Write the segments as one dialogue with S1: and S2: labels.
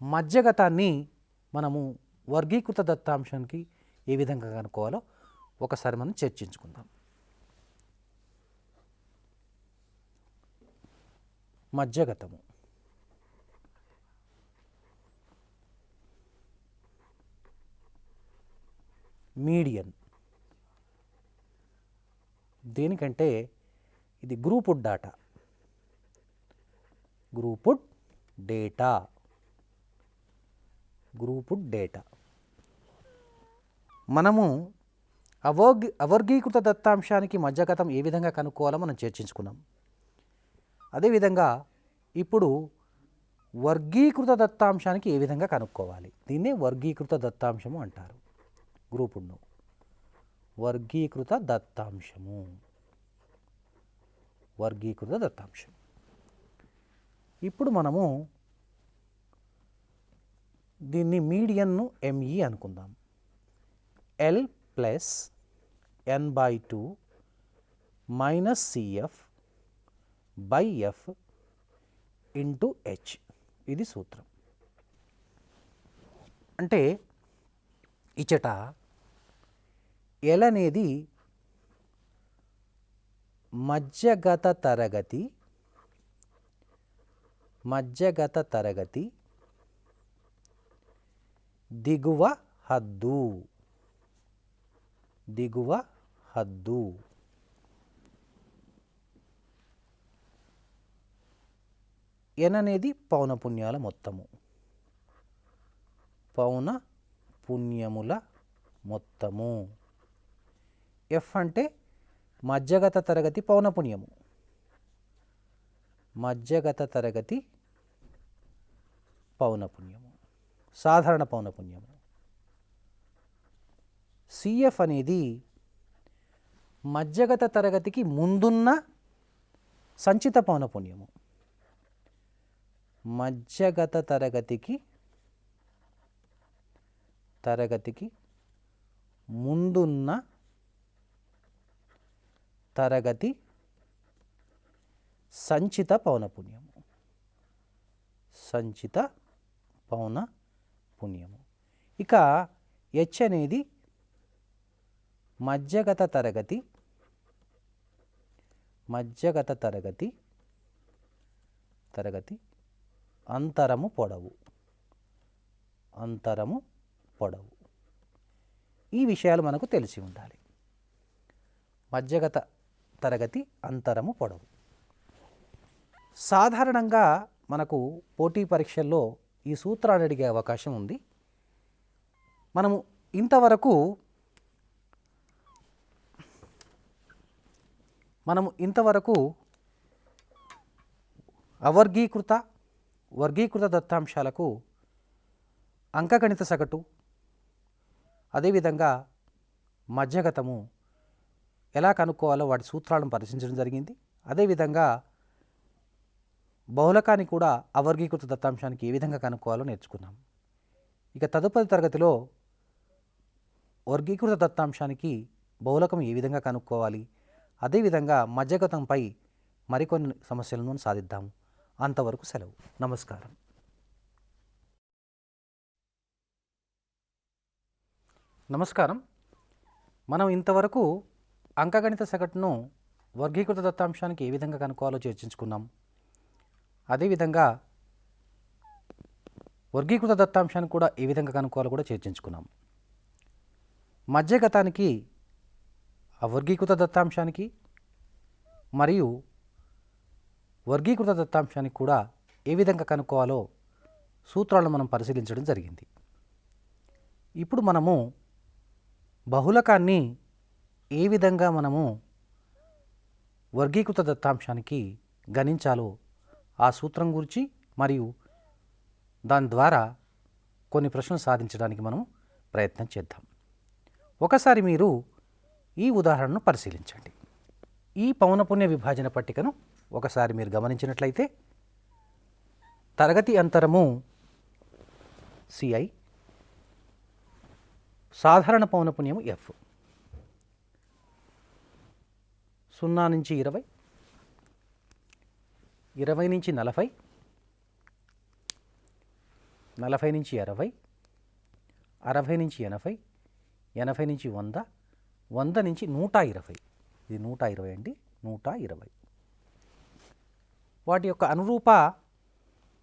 S1: మధ్యగతాన్ని మనము వర్గీకృత దత్తాంశానికి ఏ విధంగా కనుక్కోవాలో ఒకసారి మనం చర్చించుకుందాం. మధ్యగతము మీడియన్ దేనికంటే ఇది గ్రూపుడ్ డేటా, గ్రూపుడ్ డేటా మనము అవర్గీకృత దత్తాంశానికి మధ్యగతం ఏ విధంగా కనుక్కోవాలో మనం చర్చించుకున్నాం. అదేవిధంగా ఇప్పుడు వర్గీకృత దత్తాంశానికి ఏ విధంగా కనుక్కోవాలి, దీన్నే వర్గీకృత దత్తాంశము అంటారు. గ్రూపుడ్ను వర్గీకృత దత్తాంశం. ఇప్పుడు మనము దీన్ని మీడియన్ను ME అనుకుందాం. L plus N/2 minus CF by F into H, ఇది సూత్రం. అంటే ఇచ్చట L అనేది మధ్యగత తరగతి దిగువ హద్దు. N అనేది పౌనపున్యాల మొత్తము. F అంటే మధ్యగత తరగతి పౌనపున్యము, సాధారణ పౌనపున్యము. CF అనేది మధ్యగత తరగతికి ముందున్న సంచిత పౌనపున్యము, మధ్యగత తరగతికి ముందున్న తరగతి సంచిత పౌనపున్యము. ఇక H అనేది మధ్యగత తరగతి అంతరము పొడవు. ఈ విషయాలు మనకు తెలిసి ఉండాలి. మధ్యగత తరగతి అంతరము పొడవు. సాధారణంగా మనకు పోటీ పరీక్షల్లో ఈ సూత్రాన్ని అడిగే అవకాశం ఉంది. మనము ఇంతవరకు వర్గీకృత దత్తాంశాలకు అంకగణిత సగటు, అదేవిధంగా మధ్యగతము ఎలా కనుక్కోవాలో వాటి సూత్రాలను పరిశీలించడం జరిగింది. అదేవిధంగా బహుళకాన్ని కూడా అవర్గీకృత దత్తాంశానికి ఏ విధంగా కనుక్కోవాలో నేర్చుకున్నాం. ఇక తదుపరి తరగతిలో వర్గీకృత దత్తాంశానికి బహుళకం ఏ విధంగా కనుక్కోవాలి, అదేవిధంగా మధ్యగతంపై మరికొన్ని సమస్యలను సాధిద్దాము. అంతవరకు సెలవు. నమస్కారం. మనం ఇంతవరకు అంకగణిత సగటును వర్గీకృత దత్తాంశానికి ఏ విధంగా కనుక్కోవాలో చర్చించుకున్నాం. అదేవిధంగా వర్గీకృత దత్తాంశాన్ని కూడా ఏ విధంగా కనుక్కోవాలో కూడా చర్చించుకున్నాం. మధ్యగతానికి అవర్గీకృత దత్తాంశానికి మరియు వర్గీకృత దత్తాంశానికి కూడా ఏ విధంగా కనుక్కోవాలో సూత్రాలను మనం పరిశీలించడం జరిగింది. ఇప్పుడు మనము బహుళకాన్ని ఏ విధంగా మనము వర్గీకృత దత్తాంశానికి గణించాలో ఆ సూత్రం గురించి మరియు దాని ద్వారా కొన్ని ప్రశ్నలు సాధించడానికి మనం ప్రయత్నం చేద్దాం. ఒకసారి మీరు ఈ ఉదాహరణను పరిశీలించండి. ఈ పౌనపున్య విభాజన పట్టికను ఒకసారి మీరు గమనించినట్లయితే తరగతి అంతరము CI, సాధారణ పౌనపున్యము F, 0 నుంచి 20, 20 నుంచి 40, 40 నుంచి 60, 60 నుంచి 80, 80 నుంచి 100, 100 నుంచి 120. ఇది 120 అండి, 120. వాటి యొక్క అనురూప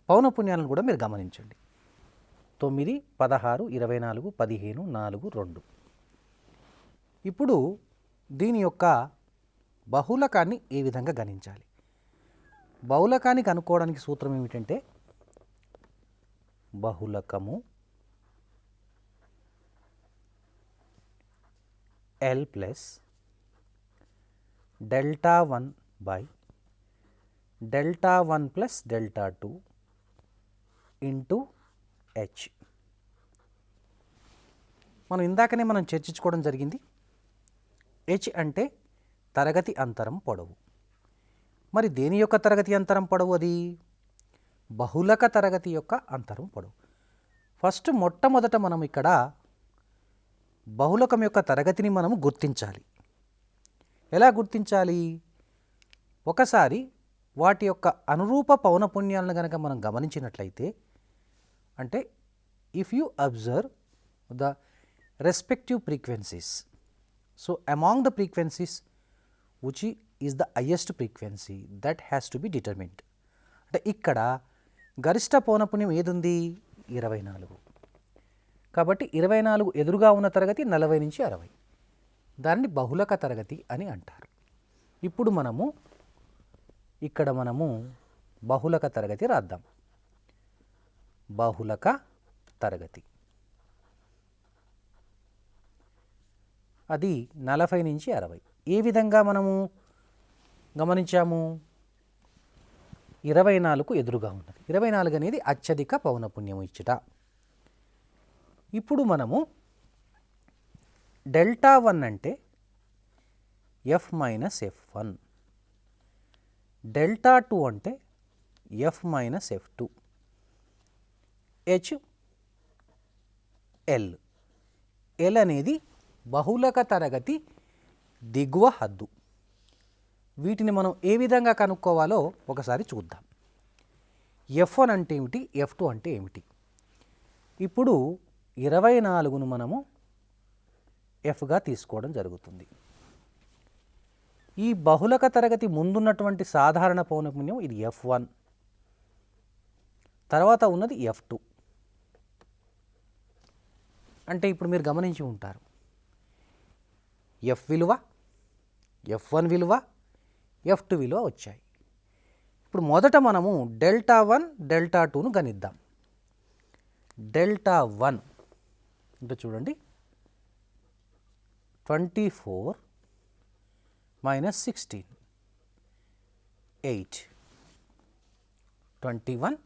S1: పౌనపున్యాలను కూడా మీరు గమనించండి. 9, 16, 24, 15, 4, 2. ఇప్పుడు దీని యొక్క బహుళకాన్ని ఏ విధంగా గణించాలి? బహుళకాన్ని కనుక్కోవడానికి సూత్రం ఏమిటంటే బహుళకము L plus delta 1 by delta 1 plus delta 2 into H. మనం ఇందాకనే చర్చించుకోవడం జరిగింది. H అంటే తరగతి అంతరం పొడవు. మరి దేని యొక్క తరగతి అంతరం పొడవు? అది బహుళక తరగతి యొక్క అంతరం పొడవు. ఫస్ట్ మొట్టమొదట మనం ఇక్కడ బహుళకం యొక్క తరగతిని మనము గుర్తించాలి. ఎలా గుర్తించాలి? ఒకసారి వాటి యొక్క అనురూప పౌనపున్యాలను కనుక మనం గమనించినట్లయితే, అంటే if you observe the respective frequencies, so among the frequencies which is the highest frequency that has to be determined. అంటే ఇక్కడ గరిష్ట పౌనపున్యం ఏది ఉంది? 24. కాబట్టి 24 ఎదురుగా ఉన్న తరగతి 40 నుంచి 60. దాన్ని బహుళక తరగతి అని అంటారు. ఇప్పుడు ఇక్కడ మనము బహుళక తరగతి రాద్దాం. బహుళక తరగతి అది 40 నుంచి 60. ఏ విధంగా మనము గమనించాము? 24కు ఎదురుగా ఉన్నది. 24 అనేది అత్యధిక పౌనపున్యం ఇచ్చుట. ఇప్పుడు మనము డెల్టా 1 అంటే F మైనస్ F1, డెల్టా 2 అంటే F minus F2, H L. L అనేది బహుళక తరగతి దిగువ హద్దు. వీటిని మనం ఏ విధంగా కనుక్కోవాలో ఒకసారి చూద్దాం. F1 అంటే ఏమిటి? F2 అంటే ఏమిటి? ఇప్పుడు 24ను మనము Fగా తీసుకోవడం జరుగుతుంది. ఈ బహుళక తరగతి ముందున్నటువంటి సాధారణ పౌనపున్యం ఇది F1, తర్వాత ఉన్నది F2. అంటే ఇప్పుడు మీరు గమనించి ఉంటారు, F విలువ, F1 విలువ, F2 విలువ వచ్చాయి. ఇప్పుడు మొదట మనము డెల్టా 1, డెల్టా 2ను గణిద్దాం. డెల్టా 1 అంటే చూడండి, 24 మైనస్ 16, 8. 24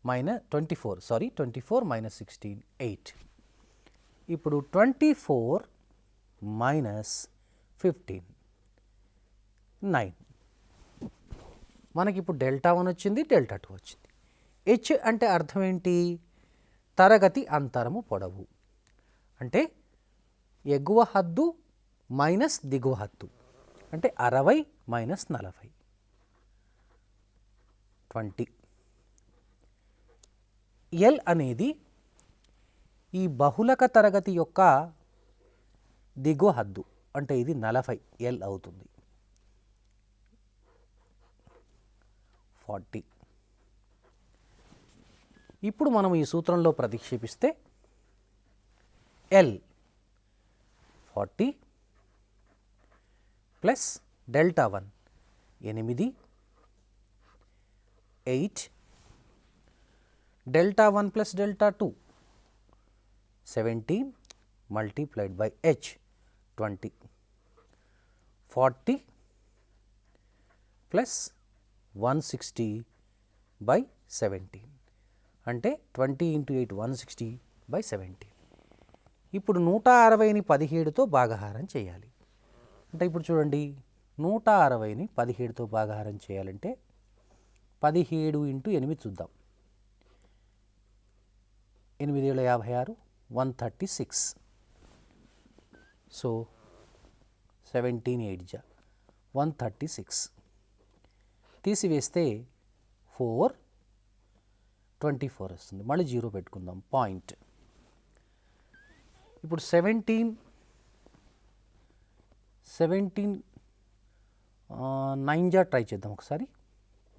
S1: మైనస్ 16, 8. ఇప్పుడు 24 మైనస్ 15, 9. మనకి ఇప్పుడు డెల్టా 1 వచ్చింది, డెల్టా 2 వచ్చింది. H అంటే అర్థం ఏంటి? తరగతి అంతరము పొడవు. అంటే ఎగువ హద్దు మైనస్ దిగువ హద్దు. అంటే 60 మైనస్ 40, 20. L అనేది ఈ బహుళక తరగతి యొక్క దిగువ హద్దు. అంటే ఇది 40 L అవుతుంది. 40. ఇప్పుడు మనం ఈ సూత్రంలో ప్రతిక్షేపిస్తే L 40 plus delta 1 8, 8, delta 1 plus delta 2 17 multiplied by H 20, 40 plus 160 by 17. అంటే 20 ఇంటూ 8 160 బై 17. ఇప్పుడు 160ని 17తో భాగహారం చేయాలి. అంటే ఇప్పుడు చూడండి, 160ని 17తో భాగహారం చేయాలంటే 17 ఇంటూ 8 చూద్దాం. 8 7 56, 136. సో 17 8 136. తీసివేస్తే 4 24 వస్తుంది. మళ్ళీ 0 పెట్టుకుందాం పాయింట్. ఇప్పుడు 17 9 జా ట్రై చేద్దాం ఒకసారి.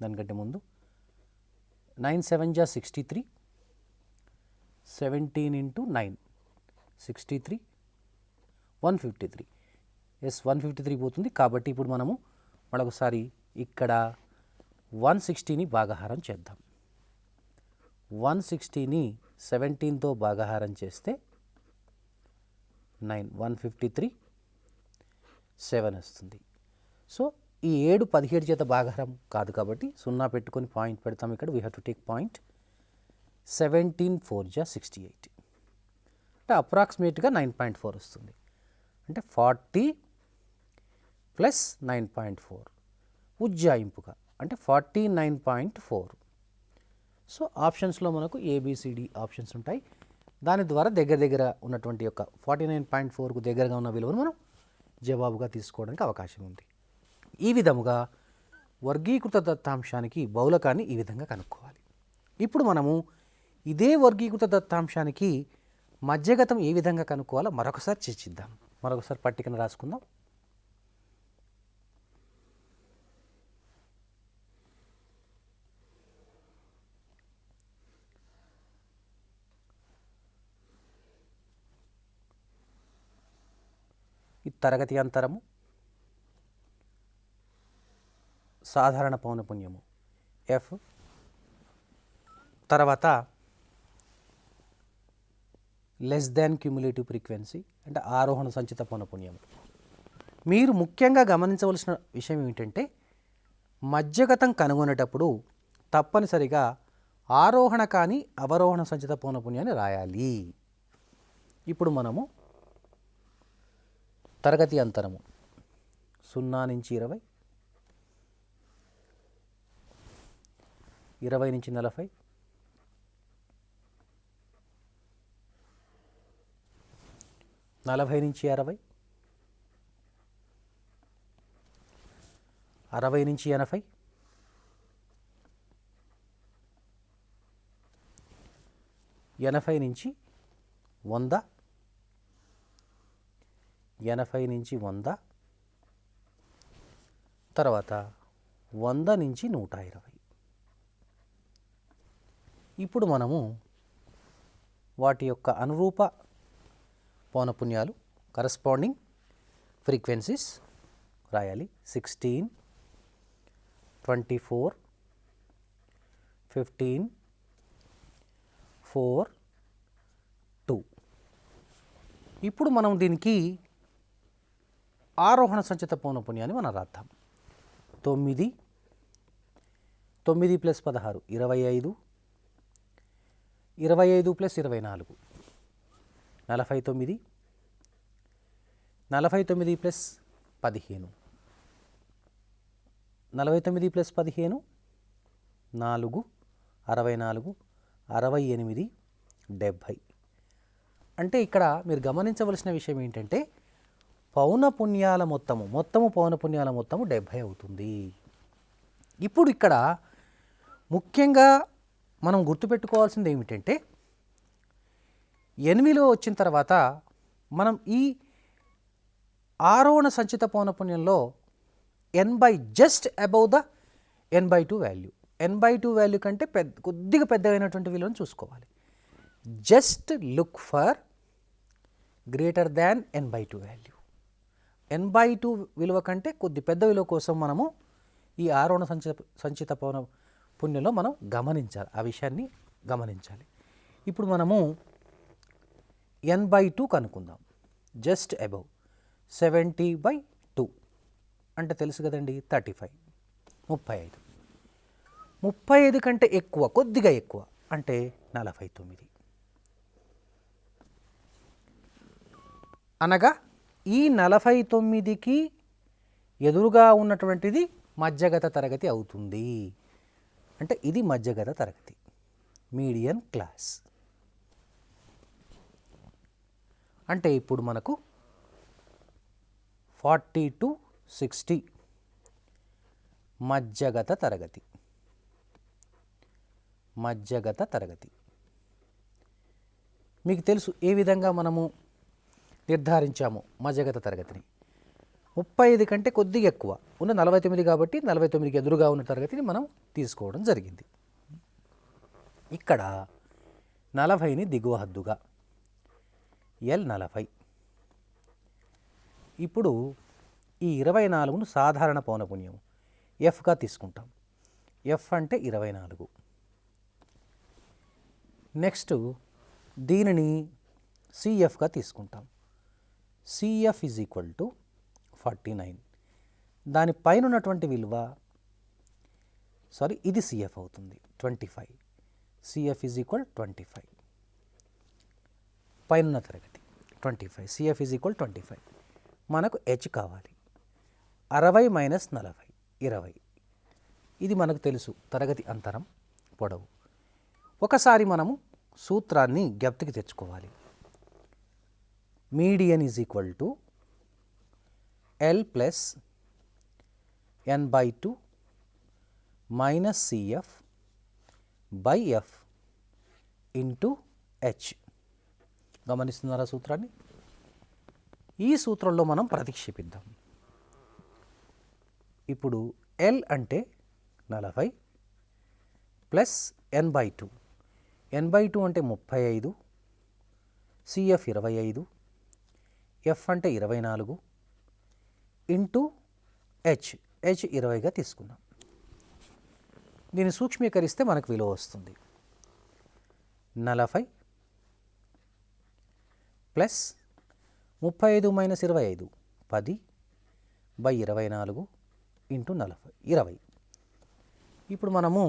S1: దానికంటే ముందు 9 7 జా 63, 17 ఇంటూ 9 63, 153. ఎస్ 153 పోతుంది. కాబట్టి ఇప్పుడు మనము మరొకసారి ఇక్కడ 160ని భాగాహారం చేద్దాం. 160ని 17తో భాగాహారం చేస్తే 9 153 7 వస్తుంది. సో ఈ 7 17 చేత భాగాహారం కాదు కాబట్టి 0 పెట్టుకొని పాయింట్ పెడతాం. ఇక్కడ we have to take point. 17 4 జా 68 అంటే అప్రాక్సిమేట్గా 9.4 వస్తుంది. అంటే 40 ప్లస్ 9.4 ఉజ్జాయింపుగా అంటే 49.4. సో ఆప్షన్స్లో మనకు ఏబిసిడి ఆప్షన్స్ ఉంటాయి. దాని ద్వారా దగ్గర ఉన్నటువంటి యొక్క 49.4కు దగ్గరగా ఉన్న విలువను మనం జవాబుగా తీసుకోవడానికి అవకాశం ఉంది. ఈ విధముగా వర్గీకృత దత్తాంశానికి బహుళకాన్ని ఈ విధంగా కనుక్కోవాలి. ఇప్పుడు మనము ఇదే వర్గీకృత దత్తాంశానికి మధ్యగతం ఏ విధంగా కనుక్కోవాలో మరొకసారి చర్చిద్దాం. మరొకసారి పట్టికను రాసుకుందాం. ఈ తరగతి అంతరము, సాధారణ పౌనపున్యము ఎఫ్, తర్వాత లెస్ దాన్ క్యుములేటివ్ ఫ్రీక్వెన్సీ అంటే ఆరోహణ సంచిత పౌనపున్యము. మీరు ముఖ్యంగా గమనించవలసిన విషయం ఏమిటంటే మధ్యగతం కనుగొనేటప్పుడు తప్పనిసరిగా ఆరోహణ కానీ అవరోహణ సంచిత పౌనపున్యాన్ని రాయాలి. ఇప్పుడు మనము తరగతి అంతరము 0 నుంచి 20, 20 నుంచి 40, 40 నుంచి 60, 60 నుంచి 80, 80 నుంచి 100, 80 నుంచి 100, తర్వాత 100 నుంచి 120. ఇప్పుడు మనము వాటి యొక్క అనురూప పౌనపున్యాలు కరస్పాండింగ్ ఫ్రీక్వెన్సీస్ రాయాలి. 16, 24, 15, 4, 2. ఇప్పుడు మనం దీనికి ఆరోహణ సంచిత పౌనపున్యాన్ని మనం రాద్దాం. 9 ప్లస్ 16 25, 25 ప్లస్ 24 49, 49 ప్లస్ 15, 49 ప్లస్ 15 4, 64, 68, 70. అంటే ఇక్కడ మీరు గమనించవలసిన విషయం ఏంటంటే పౌనపున్యాల మొత్తము పౌనపున్యాల మొత్తము 70 అవుతుంది. ఇప్పుడు ఇక్కడ ముఖ్యంగా మనం గుర్తుపెట్టుకోవాల్సింది ఏమిటంటే ఎనిమిదిలో వచ్చిన తర్వాత మనం ఈ ఆరోహణ సంచిత పౌనపున్యంలో just above the n/2 value, n/2 value కంటే కొద్దిగా పెద్దగైనటువంటి విలువను చూసుకోవాలి. Just look for greater than n/2 value. n/2 విలువ కంటే కొద్ది పెద్ద విలువ కోసం మనము ఈ ఆరోహణ సంచిత పౌనపున్యంలో మనం గమనించాలి, ఆ విషయాన్ని గమనించాలి. ఇప్పుడు మనము n/2 కనుక్కుందాం. జస్ట్ అబౌవ్ 70/2 అంటే తెలుసు కదండి 35, 35 కంటే ఎక్కువ, కొద్దిగా ఎక్కువ అంటే 49. అనగా ఈ 49కి ఎదురుగా ఉన్నటువంటిది మధ్యగత తరగతి అవుతుంది. అంటే ఇది మధ్యగత తరగతి, మీడియన్ క్లాస్. అంటే ఇప్పుడు మనకు 40 to 60 మధ్యగత తరగతి. మధ్యగత తరగతి. మీకు తెలుసు ఏ విధంగా మనము నిర్ధారించాము మధ్యగత తరగతిని. 35 కంటే కొద్దిగా ఎక్కువ ఉన్న 49 కాబట్టి 49కి ఎదురుగా ఉన్న తరగతిని మనం తీసుకోవడం జరిగింది. ఇక్కడ 40ని దిగువ హద్దుగా L40. ఇప్పుడు ఈ 24ను సాధారణ పౌనపున్యం Fగా తీసుకుంటాం. F అంటే 24. నెక్స్ట్ దీనిని CFగా తీసుకుంటాం. CF is equal to 49. దాని పైన ఉన్నటువంటి విలువ ఇది CF అవుతుంది 25. CF is equal 25. పైన తరగతి 25. CF is equal 25. మనకు H కావాలి. 60 మైనస్ 40 20. ఇది మనకు తెలుసు తరగతి అంతరం పొడవు. ఒకసారి మనము సూత్రాన్ని జ్ఞప్తికి తెచ్చుకోవాలి. Median is equal to L plus n/2 minus CF by F into H. గమనిస్తున్నారా సూత్రాన్ని? ఈ సూత్రంలో మనం ప్రతిక్షేపిద్దాం. ఇప్పుడు L అంటే 40 ప్లస్ n/2. n/2 అంటే 35, CF 25, F అంటే 24 ఇంటూ H 20గా తీసుకున్నాం. దీన్ని సూక్ష్మీకరిస్తే మనకు విలువ వస్తుంది 40 ప్లస్ 35 మైనస్ 25 10 బై 24 ఇంటూ 40 20. ఇప్పుడు మనము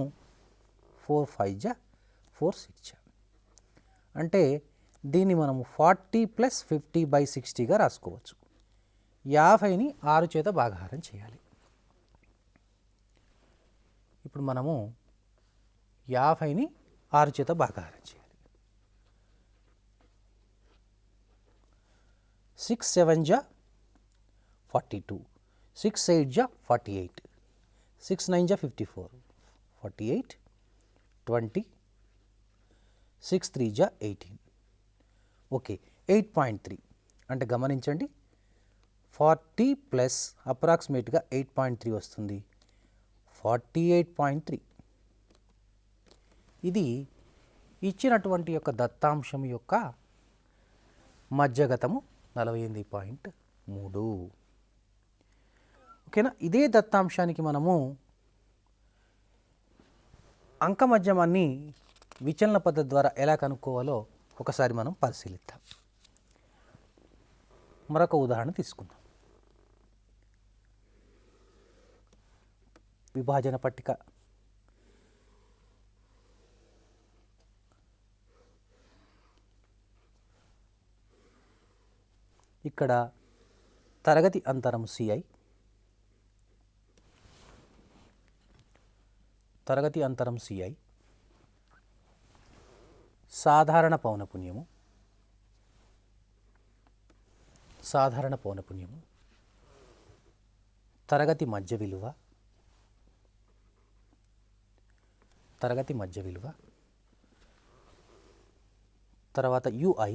S1: 4 5 జా 4 6 జా అంటే దీన్ని మనము 40 ప్లస్ 50 బై 60గా రాసుకోవచ్చు. 50ని 6 చేత భాగాహారం చేయాలి. ఇప్పుడు మనము 50ని 6 చేత భాగాహారం చేయాలి. 6 7 జా 42, 6 8 జా 48, 6 9 జా 54, 48 20, 6 3 జా 18. ఓకే, 8.3 అంటే గమనించండి 40 ప్లస్ అప్రాక్సిమేట్గా 8.3 వస్తుంది 48.3. ఇది ఇచ్చినటువంటి యొక్క దత్తాంశం యొక్క మధ్యగతము 48.3. ఓకేనా? ఇదే దత్తాంశానికి మనము అంకమధ్యమాన్ని విచలన పద్ధతి ద్వారా ఎలా కనుక్కోవాలో ఒకసారి మనం పరిశీలిద్దాం. మరొక ఉదాహరణ తీసుకుందాం. విభాజన పట్టిక ఇక్కడ తరగతి అంతరం CI, తరగతి అంతరం CI, సాధారణ పౌనపున్యము, సాధారణ పౌనపున్యము, తరగతి మధ్య విలువ, తరగతి మధ్య విలువ, తర్వాత UI.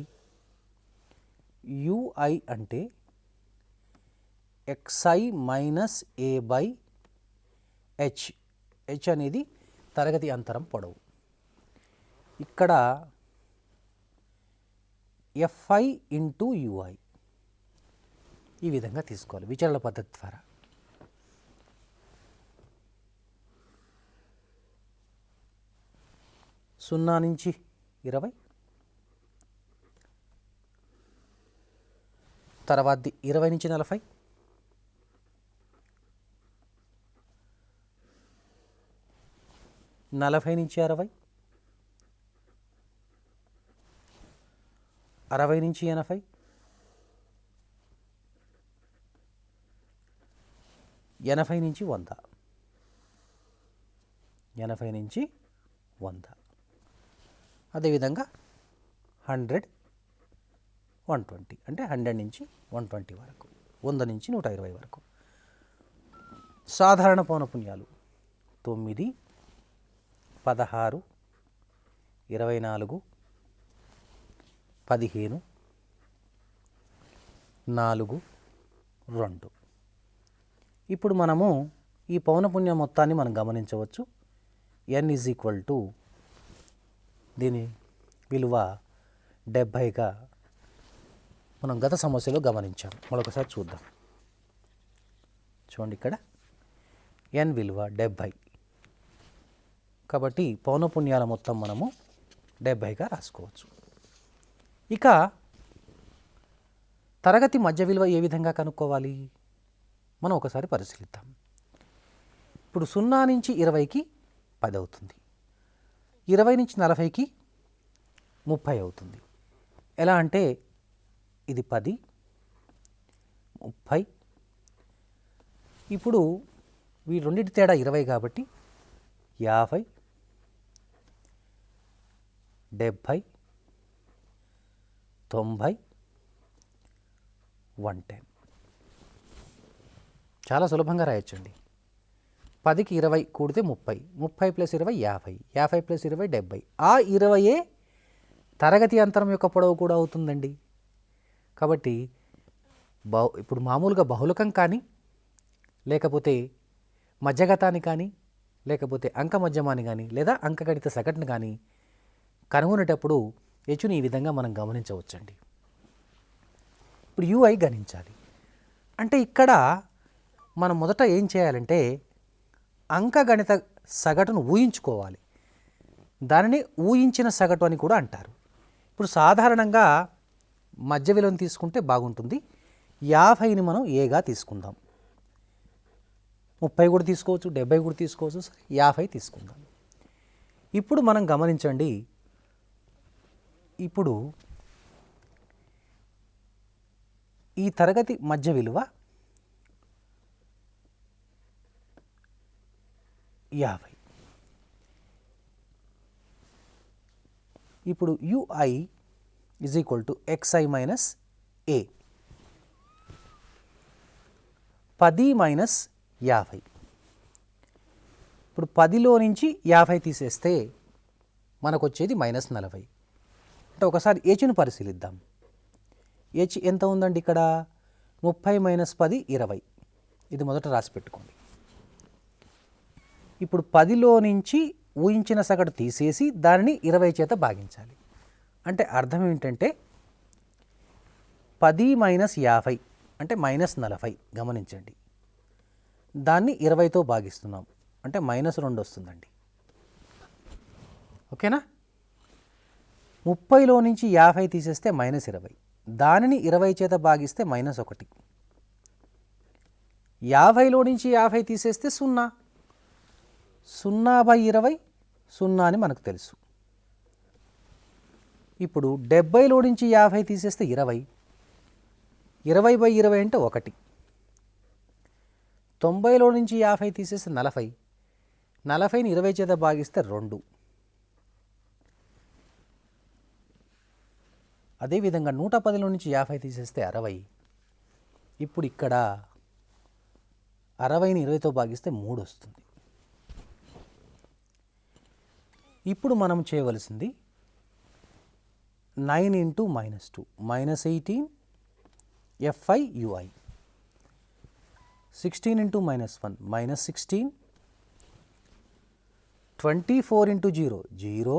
S1: UI అంటే XI minus A by H. H అనేది తరగతి అంతరం పొడవు. ఇక్కడ FI ఇంటూ UI ఈ విధంగా తీసుకోవాలి విచలన పద్ధతి ద్వారా. సున్నా నుంచి 20, తర్వాతది 20 నుంచి 40, నలభై నుంచి 60, 60 నుంచి 80, 80 నుంచి 100, 80 నుంచి 100. అదేవిధంగా 100, 120 అంటే 100 నుంచి 120 వరకు, 100 నుంచి 120 వరకు. సాధారణ పౌనపున్యాలు 9, 16, 24, 15, 4, 2. ఇప్పుడు మనము ఈ పౌనపున్య మొత్తాన్ని మనం గమనించవచ్చు. n ఈజ్ ఈక్వల్ టు దీని విలువ 70గా మనం గత సమస్యలో గమనించాం. మరొకసారి చూద్దాం. చూడండి, ఇక్కడ n విలువ 70. కాబట్టి పౌనపున్యాల మొత్తం మనము 70గా రాసుకోవచ్చు. ఇక తరగతి మధ్య విలువ ఏ విధంగా కనుక్కోవాలి మనం ఒకసారి పరిశీలిద్దాం. ఇప్పుడు 0 నుంచి 20కి 10 అవుతుంది, 20 నుంచి 40కి 30 అవుతుంది. ఎలా అంటే ఇది 10, 30. ఇప్పుడు ఈ రెండింటి తేడా 20 కాబట్టి 50, 70, 90, 110. చాలా సులభంగా రాయొచ్చండి. 10కి 20 కూడితే 30, 30 ప్లస్ 20 50, 50 ప్లస్ 20 70. ఆ 20 తరగతి అంతరం యొక్క పొడవు కూడా అవుతుందండి. కాబట్టి ఇప్పుడు మామూలుగా బహుళకం కానీ, లేకపోతే మధ్యగతాన్ని కానీ, లేకపోతే అంక మధ్యమాన్ని కానీ, లేదా అంకగణిత సగటును కానీ కనుగొనేటప్పుడు హెచ్చుని ఈ విధంగా మనం గమనించవచ్చండి. ఇప్పుడు ui గణించాలి అంటే ఇక్కడ మనం మొదట ఏం చేయాలంటే అంకగణిత సగటును ఊహించుకోవాలి. దానిని ఊహించిన సగటు అని కూడా అంటారు. ఇప్పుడు సాధారణంగా మధ్య విలువను తీసుకుంటే బాగుంటుంది. 50ని మనం ఏగా తీసుకుందాం. 30 కూడా తీసుకోవచ్చు, 70 కూడా తీసుకోవచ్చు, 50 తీసుకుందాం. ఇప్పుడు మనం గమనించండి, ఇప్పుడు ఈ తరగతి మధ్య విలువ 50. ఇప్పుడు ui is equal to xi minus a. 10 minus 50. ఇప్పుడు 10లో నుంచి 50 తీసేస్తే మనకు వచ్చేది మైనస్ 40. అంటే ఒకసారి హెచ్ను పరిశీలిద్దాం. హెచ్ ఎంత ఉందండి ఇక్కడ? 30 మైనస్ 10 20. ఇది మొదట రాసి పెట్టుకోండి. ఇప్పుడు 10లో నుంచి ఊహించిన సగటు తీసేసి దానిని 20 చేత భాగించాలి. అంటే అర్థం ఏంటంటే 10 మైనస్ 50 అంటే మైనస్ 40. గమనించండి, దాన్ని 20తో భాగిస్తున్నాం అంటే మైనస్ 2 వస్తుందండి. ఓకేనా? 30లో నుంచి 50 తీసేస్తే మైనస్ 20, దానిని 20 చేత భాగిస్తే మైనస్ 1. 50లో నుంచి 50 తీసేస్తే 0. 0/20 0 అని మనకు తెలుసు. ఇప్పుడు 70లో నుంచి 50 తీసేస్తే 20, 20/20 అంటే 1. 90లో నుంచి 50 తీసేస్తే 40, 40ని 20 చేత భాగిస్తే 2. అదేవిధంగా 110లో నుంచి 50 తీసేస్తే 60. ఇప్పుడు ఇక్కడ 60ని 20తో భాగిస్తే 3 వస్తుంది. ఇప్పుడు మనం చేయవలసింది 9 into -2 -18 fi ui, 16 into -1 -16, 24 into 0 0,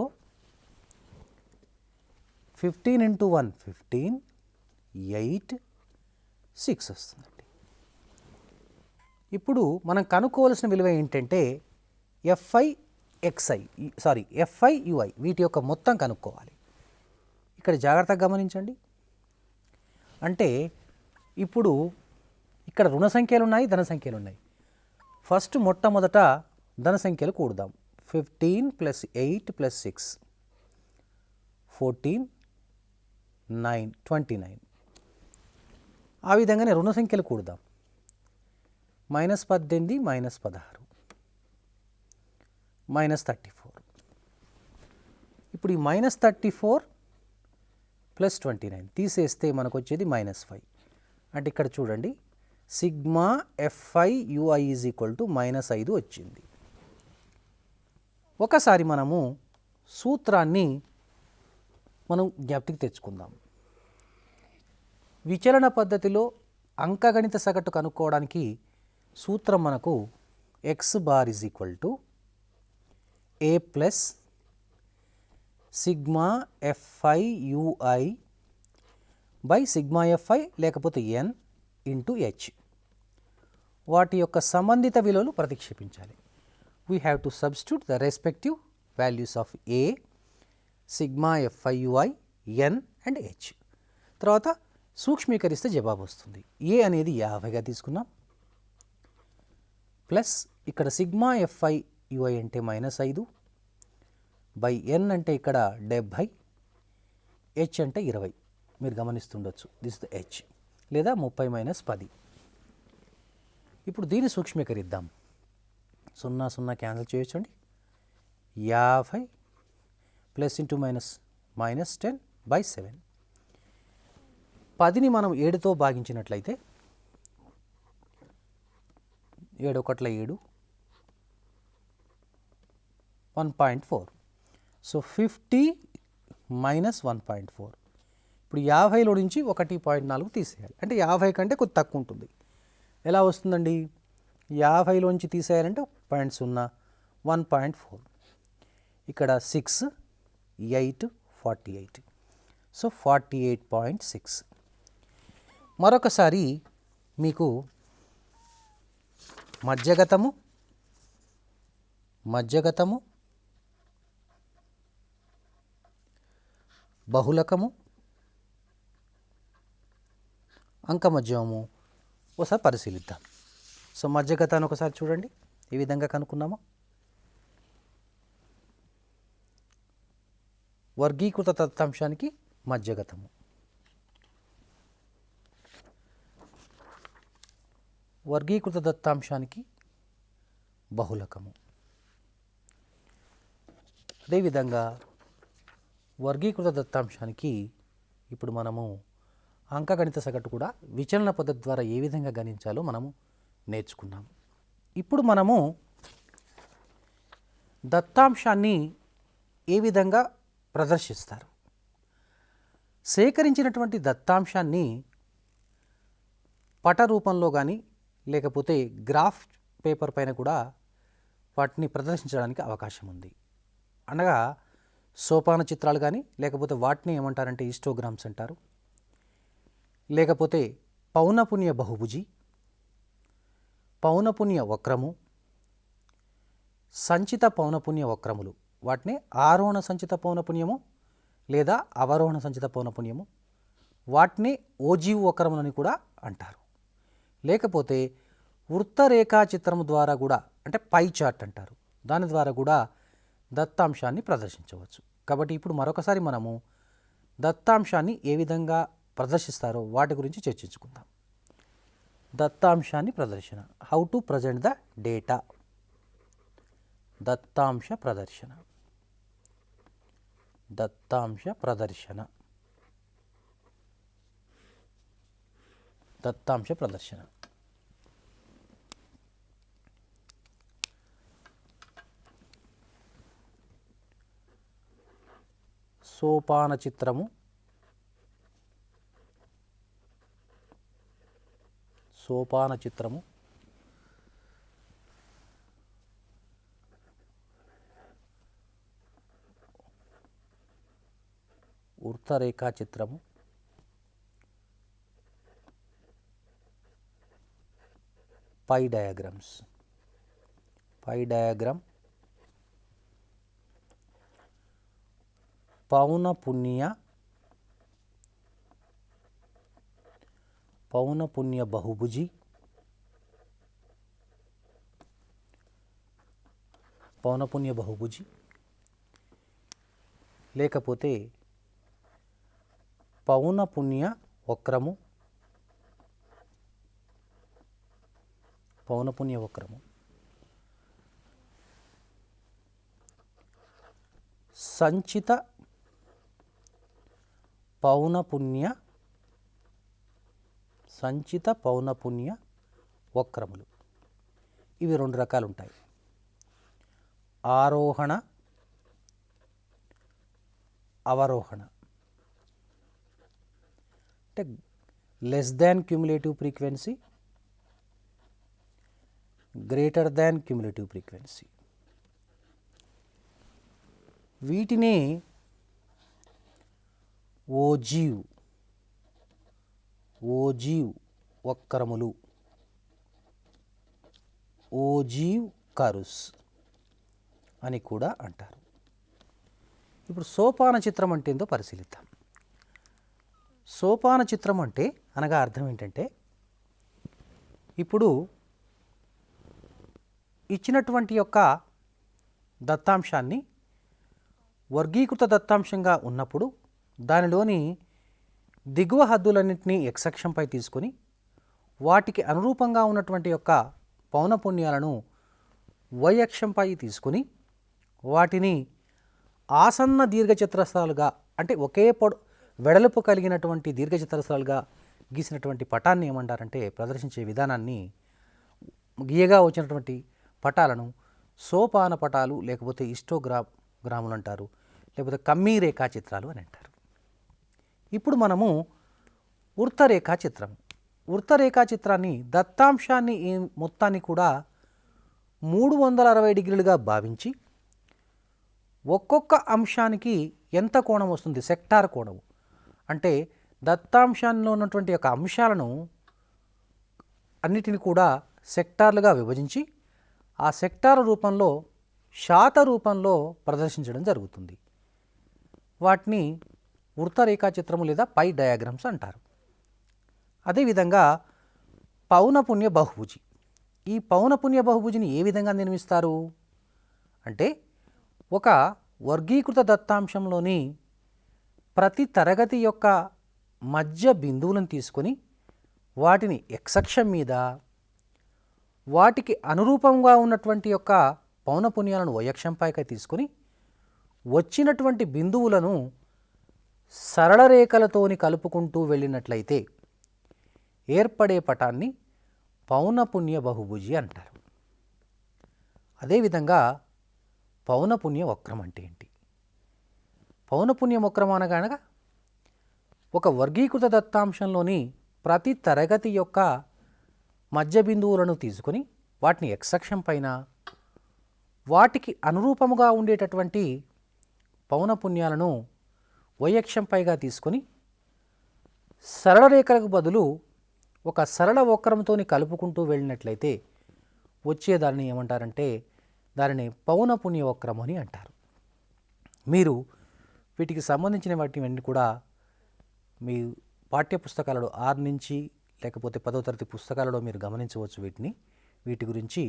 S1: 15 into 1 15, 8, 6 వస్తుందండి. ఇప్పుడు మనం కనుక్కోవాల్సిన విలువ ఏంటంటే fi ui వీటి యొక్క మొత్తం కనుక్కోవాలి. ఇక్కడ జాగ్రత్తగా గమనించండి. అంటే ఇప్పుడు ఇక్కడ రుణ సంఖ్యలు ఉన్నాయి, ధన సంఖ్యలు ఉన్నాయి. ఫస్ట్ మొట్టమొదట ధన సంఖ్యలు కూడదాం. 15 ప్లస్ 8 ప్లస్ 6 14, 9 29. ఆ విధంగానే రుణ సంఖ్యలు కూడదాం. -18 -16 -34. ఇప్పుడు ఈ -34 ప్లస్ 29 తీసేస్తే మనకు వచ్చేది -5. అంటే ఇక్కడ చూడండి, sigma fi ui is equal to -5 వచ్చింది. ఒకసారి మనము సూత్రాన్ని మనం జ్ఞప్తికి తెచ్చుకుందాం. విచలన పద్ధతిలో అంకగణిత సగటు కనుక్కోవడానికి సూత్రం మనకు x bar is equal to a plus sigma fi ui by sigma fi లేకపోతే n ఇంటూ h. వాటి యొక్క సంబంధిత విలువలు ప్రతిక్షేపించాలి. We have to substitute the respective values of a, sigma fi ui, n and h. తర్వాత సూక్ష్మీకరిస్తే జవాబు వస్తుంది. a అనేది 50గా తీసుకున్నాం, ప్లస్ ఇక్కడ సిగ్మా fi ui అంటే -5 బై n అంటే ఇక్కడ 70, h అంటే 20. మీరు గమనిస్తుండొచ్చు, దిస్ ద h, లేదా 30 - 10. ఇప్పుడు దీన్ని సూక్ష్మీకరిద్దాం. 0 0 క్యాన్సిల్ చేయొచ్చండి. 50 ప్లస్ ఇంటూ మైనస్ -10 బై 7. 10ని మనం 7తో భాగించినట్లయితే 7 1 7, 1.4. So 50 minus 1.4. ఇప్పుడు 50లో నుంచి 1.4 తీసేయాలి. అంటే 50 కంటే కొద్ది తక్కువ ఉంటుంది. ఎలా వస్తుందండి? 50లోంచి తీసేయాలంటే 0.0, 1.4. ఇక్కడ 6, 8, 48. సో 48.6. మరొకసారి మీకు మధ్యగతము, బహుళకము, అంకమధ్యమము ఒకసారి పరిశీలిద్దాం. సో మధ్యగతాన్ని ఒకసారి చూడండి, ఈ విధంగా కనుక్కున్నామా? వర్గీకృత దత్తాంశానికి మధ్యగతము, వర్గీకృత దత్తాంశానికి బహుళకము. అదేవిధంగా వర్గీకృత దత్తాంశానికి ఇప్పుడు మనము అంకగణిత సగటు కూడా విచలన పద్ధతి ద్వారా ఏ విధంగా గణించాలో మనము నేర్చుకున్నాం. ఇప్పుడు మనము దత్తాంశాన్ని ఏ విధంగా ప్రదర్శిస్తారు? సేకరించినటువంటి దత్తాంశాన్ని పట రూపంలో కానీ లేకపోతే గ్రాఫ్ పేపర్ పైన కూడా వాటిని ప్రదర్శించడానికి అవకాశం ఉంది. అనగా సోపాన చిత్రాలు కానీ, లేకపోతే వాటిని ఏమంటారంటే హిస్టోగ్రామ్స్ అంటారు, లేకపోతే పౌనపున్య బహుభుజి, పౌనపున్య వక్రము, సంచిత పౌనపున్య వక్రములు, వాటిని ఆరోహణ సంచిత పౌనపున్యము లేదా అవరోహణ సంచిత పౌనపున్యము, వాటిని ఓజీవ్ వక్రములని కూడా అంటారు. లేకపోతే వృత్తరేఖా చిత్రము ద్వారా కూడా, అంటే పై చార్ట్ అంటారు, దాని ద్వారా కూడా దత్తాంశాన్ని ప్రదర్శించవచ్చు. కాబట్టి ఇప్పుడు మరొకసారి మనము దత్తాంశాన్ని ఏ విధంగా ప్రదర్శిస్తారో వాటి గురించి చర్చించుకుందాం. దత్తాంశాన్ని ప్రదర్శన, how to present the data. దత్తాంశ ప్రదర్శన, దత్తాంశ ప్రదర్శన, దత్తాంశ ప్రదర్శన. సోపాన చిత్రము, సోపాన చిత్రము, వృత్తరేఖా చిత్రము, పై డయాగ్రామ్స్, పై డయాగ్రామ్, పౌనపున్య బహుభుజి, పౌనపున్య బహుభుజి, లేకపోతే పౌనపున్య వక్రము, పౌనపున్య వక్రము, సంచిత పౌనపున్య వక్రములు. ఇవి 2 రకాలు ఉంటాయి. ఆరోహణ అవరోహణ. అంటే less than cumulative frequency, greater than cumulative frequency. వీటిని ఓజీవ్ వక్రములు, ఓజీవ్ కరుస్ అని కూడా అంటారు. ఇప్పుడు సోపాన చిత్రం అంటే ఏందో పరిశీలిద్దాం. సోపాన చిత్రం అంటే అనగా అర్థం ఏంటంటే, ఇప్పుడు ఇచ్చినటువంటి యొక్క దత్తాంశాన్ని వర్గీకృత దత్తాంశంగా ఉన్నప్పుడు దానిలోని దిగువ హద్దులన్నింటినీ ఎక్స్ అక్షంపై తీసుకొని వాటికి అనురూపంగా ఉన్నటువంటి యొక్క పౌనపున్యాలను వై అక్షంపై తీసుకుని వాటిని ఆసన్న దీర్ఘచతురస్రాలుగా, అంటే ఒకే వెడల్పు కలిగినటువంటి దీర్ఘచతురస్రాలుగా గీసినటువంటి పటాన్ని ఏమంటారంటే, ప్రదర్శించే విధానాన్ని, గీయగా వచ్చినటువంటి పటాలను సోపాన పటాలు లేకపోతే హిస్టోగ్రాములు అంటారు, లేకపోతే కమ్మీ రేఖాచిత్రాలు అని అంటారు. ఇప్పుడు మనము వృత్తరేఖాచిత్రాన్ని దత్తాంశాన్ని మొత్తాన్ని కూడా 360 డిగ్రీలుగా భావించి ఒక్కొక్క అంశానికి ఎంత కోణం వస్తుంది, సెక్టార్ కోణం అంటే దత్తాంశాల్లో ఉన్నటువంటి యొక్క అంశాలను అన్నిటిని కూడా సెక్టార్లుగా విభజించి ఆ సెక్టార్ రూపంలో శాత రూపంలో ప్రదర్శించడం జరుగుతుంది. వాటిని వృత్తరేఖాచిత్రము లేదా పై డయాగ్రామ్స్ అంటారు. అదేవిధంగా పౌనపున్య బహుభుజి. ఈ పౌనపున్య బహుభుజిని ఏ విధంగా నిర్మిస్తారు అంటే, ఒక వర్గీకృత దత్తాంశంలోని ప్రతి తరగతి యొక్క మధ్య బిందువులను తీసుకొని వాటిని ఎక్స్ అక్షం మీద, వాటికి అనురూపంగా ఉన్నటువంటి యొక్క పౌనపున్యాలను వై అక్షంపైకి తీసుకొని వచ్చినటువంటి బిందువులను సరళ రేఖలతోని కలుపుకుంటూ వెళ్ళినట్లయితే ఏర్పడే పటాన్ని పౌనపున్య బహుభుజి అంటారు. అదేవిధంగా పౌనపున్య వక్రం అంటే ఏంటి? పౌనపున్య వక్రం అనగా ఒక వర్గీకృత దత్తాంశంలోని ప్రతి తరగతి యొక్క మధ్య బిందువులను తీసుకొని వాటిని ఎక్స్ అక్షం పైన వాటికి అనురూపముగా ఉండేటటువంటి పౌనపున్యాలను వై అక్షంపైగా తీసుకొని సరళ రేఖలకు బదులు ఒక సరళ వక్రంతో కలుపుకుంటూ వెళ్ళినట్లయితే వచ్చేదాన్ని ఏమంటారంటే, దానిని పౌనపున్య వక్రం అని అంటారు. మీరు వీటికి సంబంధించిన వాటివన్నీ కూడా మీ పాఠ్యపుస్తకాలలో 6 నుంచి లేకపోతే 10వ తరగతి పుస్తకాలలో మీరు గమనించవచ్చు. వీటి గురించి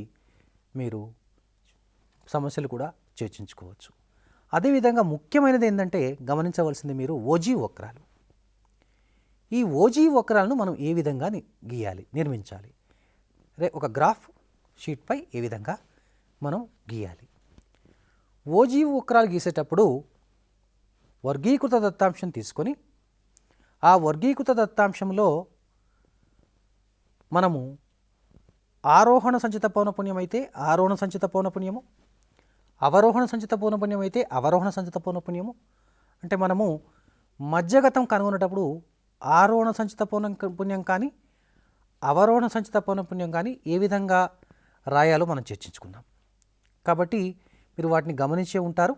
S1: మీరు సమస్యలు కూడా చర్చించుకోవచ్చు. అదేవిధంగా ముఖ్యమైనది ఏంటంటే గమనించవలసింది మీరు ఓజీవ్ వక్రాలు. ఈ ఓజీవ్ వక్రాలను మనం ఏ విధంగా గీయాలి, నిర్మించాలి, ఒక గ్రాఫ్ షీట్పై ఏ విధంగా మనం గీయాలి. ఓజీవ్ వక్రాలు గీసేటప్పుడు వర్గీకృత దత్తాంశం తీసుకొని ఆ వర్గీకృత దత్తాంశంలో మనము ఆరోహణ సంచిత పౌనపున్యం అయితే ఆరోహణ సంచిత పౌనపున్యము, అవరోహణ సంచిత పౌనపున్యం అయితే అవరోహణ సంచిత పౌనపున్యము, అంటే మనము మధ్యగతం కనుగొనేటప్పుడు ఆరోహణ సంచిత పౌనపున్యం కానీ అవరోహణ సంచిత పౌనపున్యం కానీ ఏ విధంగా రాయాలో మనం చర్చించుకుందాం. కాబట్టి మీరు వాటిని గమనించే ఉంటారు.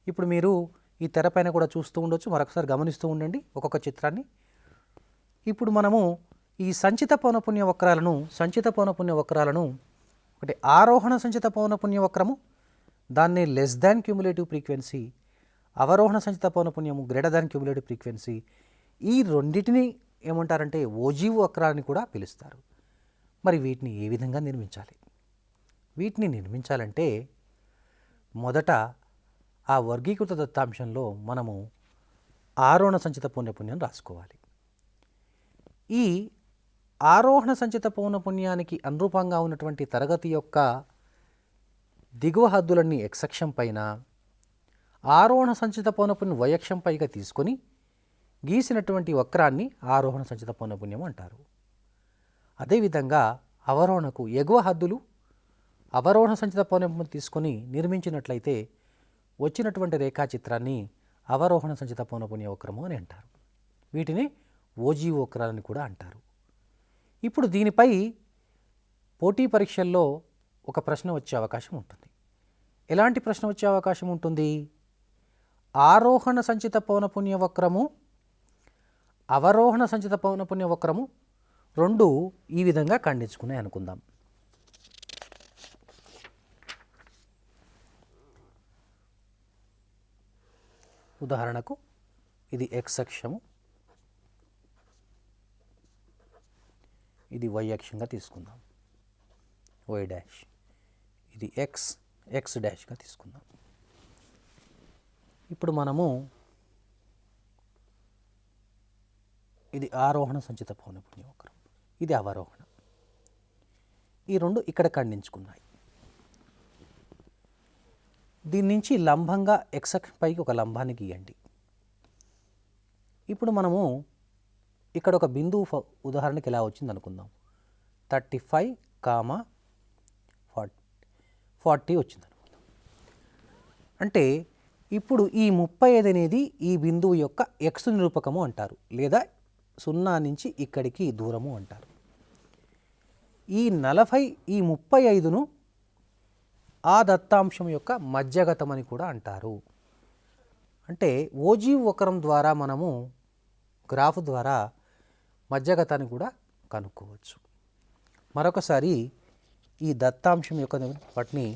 S1: ఇప్పుడు మీరు ఈ తెరపైన కూడా చూస్తూ ఉండొచ్చు, మరొకసారి గమనిస్తూ ఉండండి ఒక్కొక్క చిత్రాన్ని. ఇప్పుడు మనము ఈ సంచిత పౌనపున్య వక్రాలను ఒకటి ఆరోహణ సంచిత పౌనపున్య వక్రము, దాన్ని లెస్ దాన్ క్యుములేటివ్ ఫ్రీక్వెన్సీ, అవరోహణ సంచిత పౌనపున్యము గ్రేటర్ దాన్ క్యుములేటివ్ ఫ్రీక్వెన్సీ, ఈ రెండింటిని ఏమంటారంటే ఓజీవ్ వక్రాలని కూడా పిలుస్తారు. మరి వీటిని ఏ విధంగా నిర్మించాలి? వీటిని నిర్మించాలంటే మొదట ఆ వర్గీకృత దత్తాంశంలో మనము ఆరోహణ సంచిత పౌనపున్యం రాసుకోవాలి. ఈ ఆరోహణ సంచిత పౌనపున్యానికి అనురూపంగా ఉన్నటువంటి తరగతి యొక్క దిగువ హద్దులన్నీ ఎక్స్ అక్షం పైన, ఆరోహణ సంచిత పౌనపున్యం వై అక్షం పైగా తీసుకొని గీసినటువంటి వక్రాన్ని ఆరోహణ సంచిత పౌనపున్యం అంటారు. అదేవిధంగా అవరోహణకు ఎగువ హద్దులు అవరోహణ సంచిత పౌనపున్యం తీసుకొని నిర్మించినట్లయితే వచ్చినటువంటి రేఖాచిత్రాన్ని అవరోహణ సంచిత పౌనపున్య వక్రము అని అంటారు. వీటిని ఓజీ వక్రాలని కూడా అంటారు. ఇప్పుడు దీనిపై పోటీ పరీక్షల్లో ఒక ప్రశ్న వచ్చే అవకాశం ఉంటుంది. ఎలాంటి ప్రశ్న వచ్చే అవకాశం ఉంటుంది? ఆరోహణ సంచిత పౌనపున్య వక్రము, అవరోహణ సంచిత పౌనపున్య వక్రము రెండు ఈ విధంగా ఖండించుకున్నాయి అనుకుందాం. ఉదాహరణకు ఇది x అక్షము, ఇది y అక్షంగా తీసుకుందాం, y డాష్, ఇది x డాష్గా తీసుకుందాం. ఇప్పుడు మనము ఇది ఆరోహణ సంచిత పౌనపున్య వక్రం, ఇది అవరోహణ, ఈ రెండు ఇక్కడ ఖండించుకున్నాయి. దీని నుంచి లంబంగా x పైకి ఒక లంబాన్ని గీయండి. ఇప్పుడు మనము ఇక్కడ ఒక బిందువు ఉదాహరణకి ఎలా వచ్చింది అనుకుందాం. 35, 40 వచ్చింది అనుకుందాం. అంటే ఇప్పుడు ఈ 35 అనేది ఈ బిందువు యొక్క x నిరూపకము అంటారు, లేదా 0 నుంచి ఇక్కడికి దూరము అంటారు. ఈ 40 ఈ 35ను ఆ దత్తాంశం యొక్క మధ్యగతం అని కూడా అంటారు. అంటే ఓజీ వక్రం ద్వారా మనము గ్రాఫ్ ద్వారా మధ్యగతాన్ని కూడా కనుక్కోవచ్చు. మరొకసారి ఈ దత్తాంశం యొక్క వాటిని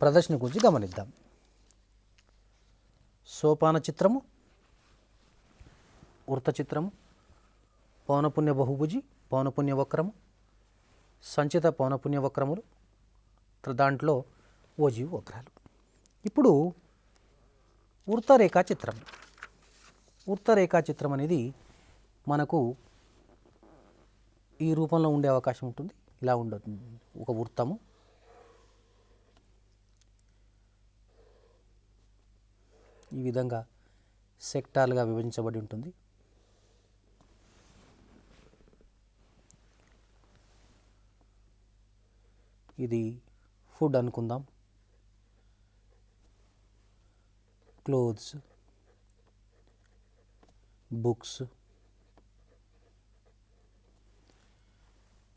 S1: ప్రదర్శన గురించి గమనిద్దాం. సోపాన చిత్రము, వృత్త చిత్రము, పౌనపున్య బహుభుజి, పౌనపున్య వక్రము, సంచిత పౌనపున్య వక్రములు, దాంట్లో ఓజీ వక్రాలు. ఇప్పుడు వృత్తరేఖా చిత్రం. వృత్తరేఖా చిత్రం అనేది మనకు ఈ రూపంలో ఉండే అవకాశం ఉంటుంది. ఇలా ఉండదు, ఒక వృత్తము, ఈ విధంగా సెక్టార్లుగా విభజించబడి ఉంటుంది. ఇది ఫుడ్ అనుకుందాం, క్లోత్స్, బుక్స్,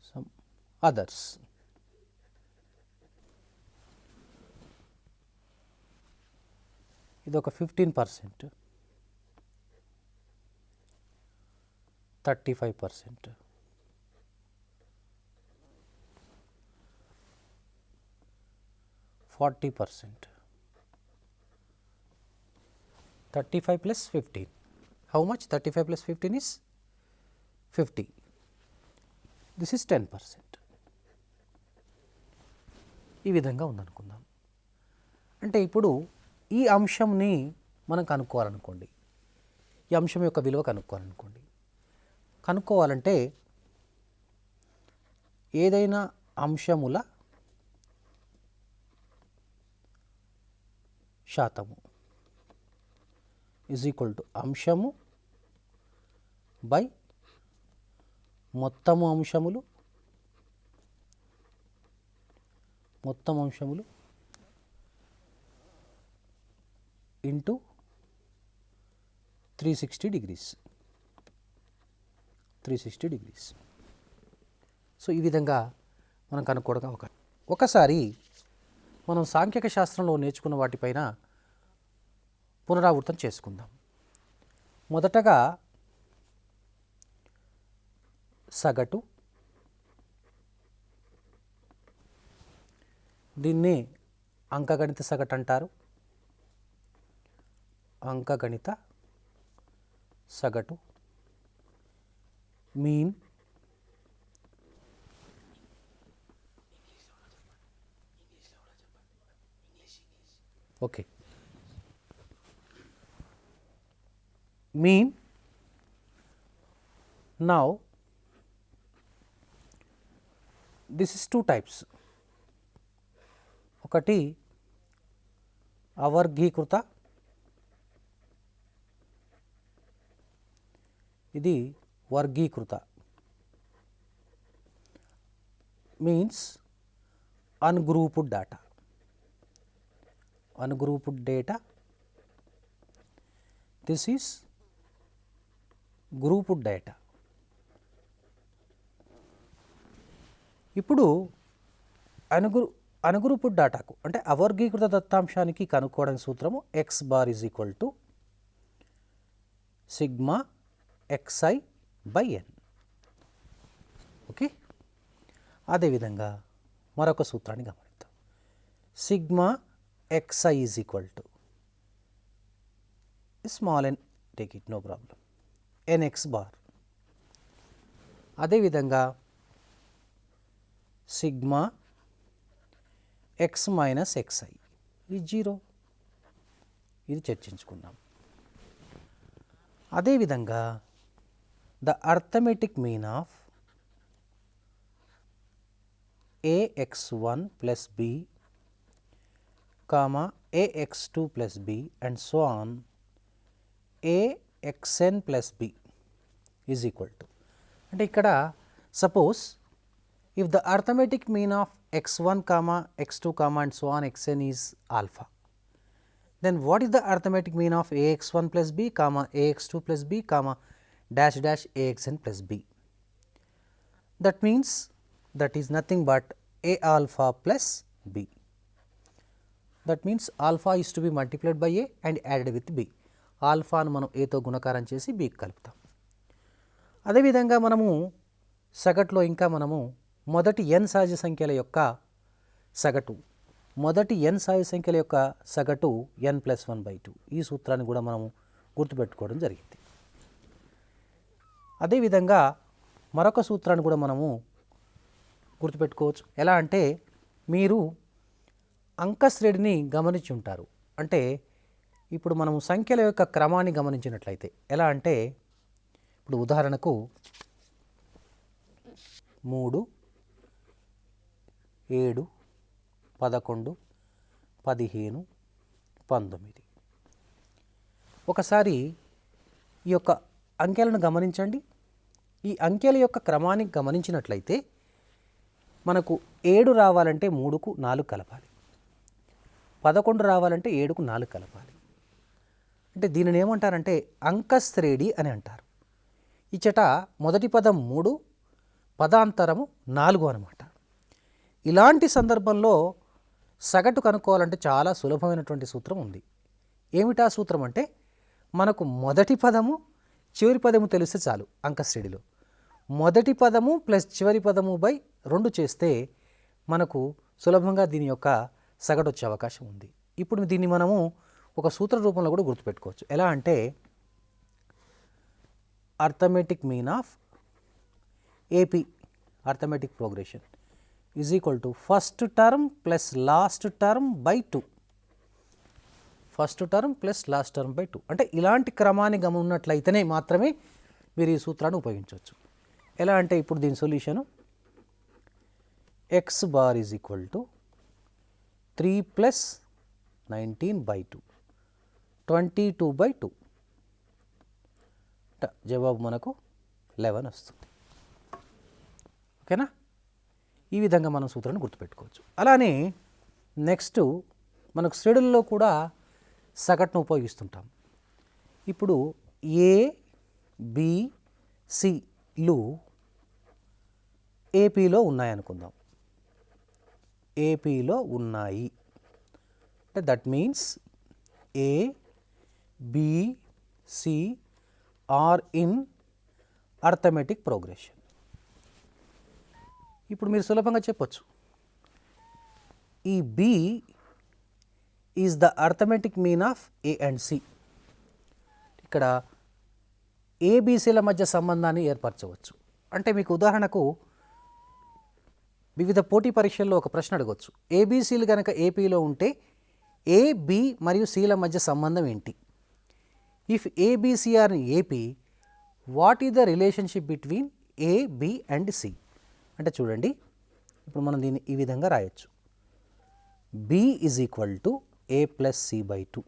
S1: సమ్ అదర్స్. ఇది ఒక 15%, 35%, 40%. 35 plus 15. How much? 35 plus 15 is 50. This is 10%. ఈ విధంగా ఉందనుకుందాం. అంటే ఇప్పుడు ఈ అంశంని మనం కనుక్కోవాలనుకోండి, ఈ అంశం యొక్క విలువ కనుక్కోవాలంటే ఏదైనా అంశముల శాతము ఈజ్ ఈక్వల్ టు అంశము బై మొత్తము అంశములు ఇంటూ 360 degrees. సో ఈ విధంగా మనం కనుక్కోవడం ఒకసారి మనం సాంఖ్యక శాస్త్రంలో నేర్చుకున్న వాటిపైన పునరావృతం చేసుకుందాం. మొదటగా సగటు, దీన్ని అంకగణిత సగటు అంటారు. అంకగణిత సగటు, mean, okay, mean. Now this is two types. ఒకటి అవర్గీకృత, ఇది వర్గీకృత. Means ungrouped data. This is grouped data. ఇప్పుడు అనుగ్రూపుడ్ డేటాకు అంటే అవర్గీకృత దత్తాంశానికి కనుక్కోవడానికి సూత్రము x bar is equal to sigma xi by n. Okay, అదేవిధంగా మరొక సూత్రాన్ని గమనిద్దాం. Sigma xi is equal to small n, take it, no problem, nx bar. అదేవిధంగా సిగ్మా x మైనస్ xi ఇది 0, ఇది చర్చించుకున్నాం. అదేవిధంగా the arithmetic mean of ax1 plus b comma ax2 plus b and so on axn plus b is equal to, అంటే ఇక్కడ suppose if the arithmetic mean of x1 comma x2 comma and so on xn is alpha, then what is the arithmetic mean of ax1 plus b comma ax2 plus b comma dash dash axn plus b? That means that is nothing but a alpha plus b. That means alpha is to be multiplied by a and added with b. Alpha ను మనం a తో గుణకారం చేసి b కి కలుపుతాం. అదేవిధంగా మనము సగటులో ఇంకా మనము మొదటి n సహజ సంఖ్యల యొక్క సగటు n+1/2 ఈ సూత్రాన్ని కూడా మనము గుర్తుపెట్టుకోవడం జరిగింది. అదేవిధంగా మరొక సూత్రాన్ని కూడా మనము గుర్తుపెట్టుకోవచ్చు. ఎలా అంటే మీరు అంకశ్రేణిని గమనించి ఉంటారు. అంటే ఇప్పుడు మనము సంఖ్యల యొక్క క్రమాన్ని గమనించినట్లయితే ఎలా అంటే ఇప్పుడు ఉదాహరణకు 3, 7, 11, 15, 19. ఒకసారి ఈ యొక్క అంకెలను గమనించండి. ఈ అంకెల యొక్క క్రమాన్ని గమనించినట్లయితే మనకు 7 రావాలంటే 3కు 4 కలపాలి, 11 రావాలంటే 7కు 4 కలపాలి. అంటే దీనిని ఏమంటారంటే అంకశ్రేణి అని అంటారు. ఇచ్చట మొదటి పదం 3, పదాంతరము 4 అన్నమాట. ఇలాంటి సందర్భంలో సగటు కనుక్కోవాలంటే చాలా సులభమైనటువంటి సూత్రం ఉంది. ఏమిటా సూత్రం అంటే మనకు మొదటి పదము చివరి పదము తెలిస్తే చాలు. అంకశ్రేణిలో మొదటి పదము ప్లస్ చివరి పదము బై 2 చేస్తే మనకు సులభంగా దీని యొక్క సగటు వచ్చే అవకాశం ఉంది. ఇప్పుడు దీన్ని మనము ఒక సూత్ర రూపంలో కూడా గుర్తుపెట్టుకోవచ్చు. ఎలా అంటే arithmetic mean of AP arithmetic progression is equal to first term plus last term by 2. First term plus last term by 2 అంటే ఇలాంటి క్రమాన్ని గమనినట్లయితేనే మాత్రమే మీరు ఈ సూత్రాన్ని ఉపయోగించవచ్చు. ఎలా అంటే ఇప్పుడు దీని solution x bar is equal to 3 plus 19/2 22/2. జవాబు మనకు 11 వస్తుంది. ఓకేనా? ఈ విధంగా మనం సూత్రాన్ని గుర్తుపెట్టుకోవచ్చు. అలానే నెక్స్ట్ మనకు శ్రేణుల్లో కూడా సగటును ఉపయోగిస్తుంటాం. ఇప్పుడు ABCలు ఏపీలో ఉన్నాయనుకుందాం. ఏపీలో ఉన్నాయి అంటే that means ABC are in arithmetic progression. ఇప్పుడు మీరు సులభంగా చెప్పొచ్చు ఈ B is the arithmetic mean of A and C. ఇక్కడ ABCల మధ్య సంబంధాన్ని ఏర్పరచవచ్చు. అంటే మీకు ఉదాహరణకు వివిధ పోటీ పరీక్షల్లో ఒక ప్రశ్న అడగవచ్చు. ABCలు కనుక ఏపీలో ఉంటే A, B మరియు Cల మధ్య సంబంధం ఏంటి? If ABC are in AP, what is the relationship between A, B and C? అంటే చూడండి, ఇప్పుడు మనం దీన్ని ఈ విధంగా రాయొచ్చు. B is equal to A plus C/2